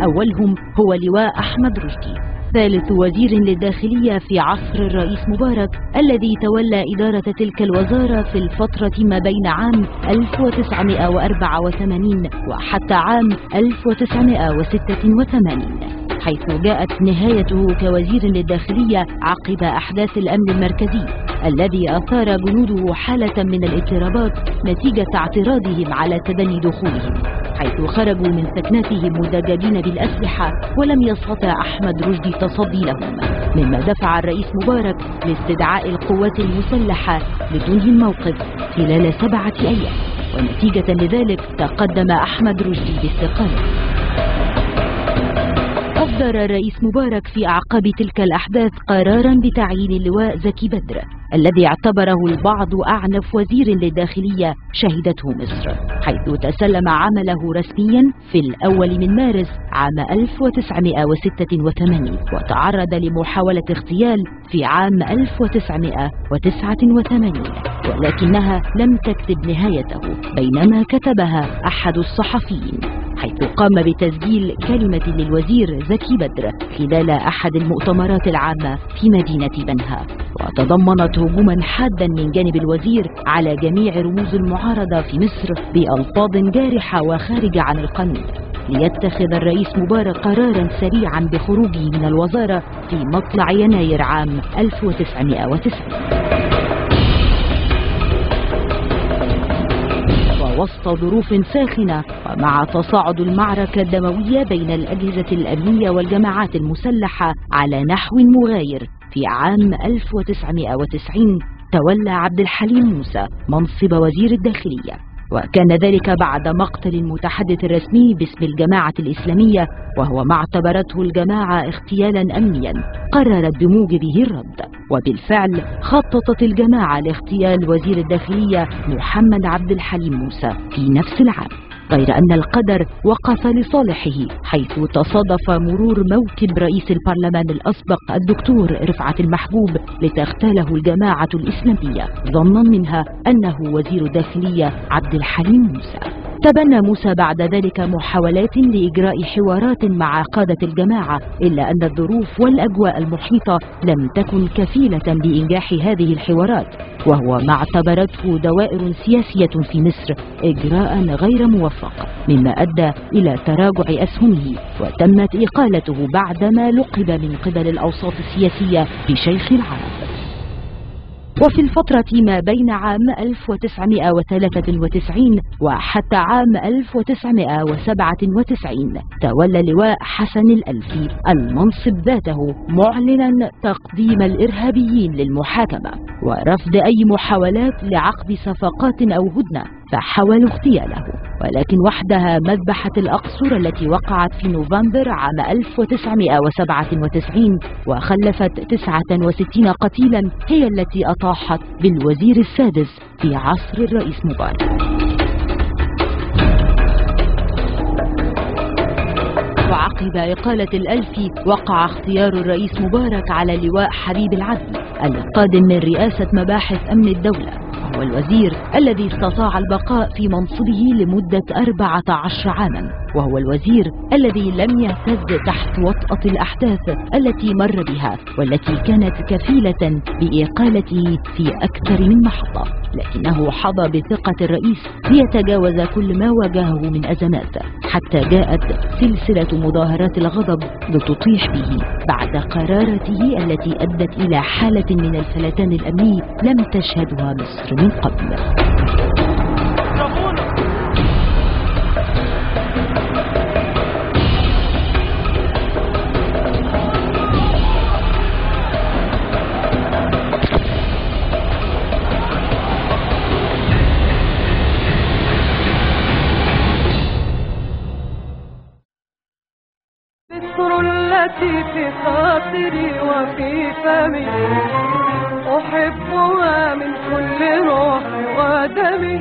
أولهم هو لواء أحمد رشدي، ثالث وزير للداخلية في عصر الرئيس مبارك، الذي تولى إدارة تلك الوزارة في الفترة ما بين عام 1984 وحتى عام 1986، حيث جاءت نهايته كوزير للداخلية عقب أحداث الأمن المركزي الذي أثار جنوده حالة من الاضطرابات نتيجة اعتراضهم على تبني دخولهم، حيث خرجوا من سكناتهم مدججين بالأسلحة، ولم يستطع أحمد رشدي التصدي لهم، مما دفع الرئيس مبارك لاستدعاء القوات المسلحة لتنهي الموقف خلال 7 أيام، ونتيجة لذلك تقدم أحمد رشدي باستقالته. أصدر الرئيس مبارك في أعقاب تلك الأحداث قرارا بتعيين اللواء زكي بدر، الذي اعتبره البعض أعنف وزير للداخلية شهدته مصر، حيث تسلم عمله رسميا في الأول من مارس عام 1986، وتعرض لمحاولة اغتيال في عام 1989، ولكنها لم تكتب نهايته، بينما كتبها أحد الصحفيين، حيث قام بتسجيل كلمة للوزير زكي بدر خلال أحد المؤتمرات العامة في مدينة بنها، وتضمنت هجوما حادا من جانب الوزير على جميع رموز المعارضة في مصر بألفاظ جارحة وخارجة عن القانون، ليتخذ الرئيس مبارك قرارا سريعا بخروجه من الوزارة في مطلع يناير عام 1990. وسط ظروف ساخنة ومع تصاعد المعركة الدموية بين الأجهزة الأمنية والجماعات المسلحة على نحو مغاير، في عام 1990 تولى عبد الحليم موسى منصب وزير الداخلية، وكان ذلك بعد مقتل المتحدث الرسمي باسم الجماعة الإسلامية، وهو ما اعتبرته الجماعة اغتيالا أمنيا قررت بموجبه الرد، وبالفعل خططت الجماعة لاغتيال وزير الداخلية محمد عبد الحليم موسى في نفس العام، غير أن القدر وقف لصالحه، حيث تصادف مرور موكب رئيس البرلمان الأسبق الدكتور رفعت المحبوب لتغتاله الجماعة الإسلامية ظنا منها أنه وزير الداخلية عبد الحليم موسى. تبنى موسى بعد ذلك محاولات لإجراء حوارات مع قادة الجماعة، إلا أن الظروف والأجواء المحيطة لم تكن كفيلة بإنجاح هذه الحوارات، وهو ما اعتبرته دوائر سياسية في مصر إجراء غير موفق، مما أدى إلى تراجع أسهمه، وتمت إقالته بعدما لقب من قبل الأوساط السياسية بشيخ العرب. وفي الفترة ما بين عام 1993 وحتى عام 1997 تولى اللواء حسن الألفي المنصب ذاته، معلنا تقديم الإرهابيين للمحاكمة ورفض أي محاولات لعقد صفقات أو هدنة، فحاولوا اغتياله، ولكن وحدها مذبحة الأقصر التي وقعت في نوفمبر عام 1997 وخلفت 69 قتيلا هي التي أطاحت بالوزير السادس في عصر الرئيس مبارك. وعقب إقالة الألفي وقع اختيار الرئيس مبارك على لواء حبيب العدل القادم من رئاسة مباحث أمن الدولة، وهو الوزير الذي استطاع البقاء في منصبه لمدة 14 عاما، وهو الوزير الذي لم يهتز تحت وطأة الأحداث التي مر بها والتي كانت كفيلة بإقالته في أكثر من محطة، لكنه حظى بثقة الرئيس ليتجاوز كل ما واجهه من أزمات، حتى جاءت سلسلة مظاهرات الغضب لتطيح به بعد قرارته التي أدت إلى حالة من الفلتان الأمني لم تشهدها مصر من قبل. مصر التي في خاطري وفي فمي أحبها من كل روحي ودمي.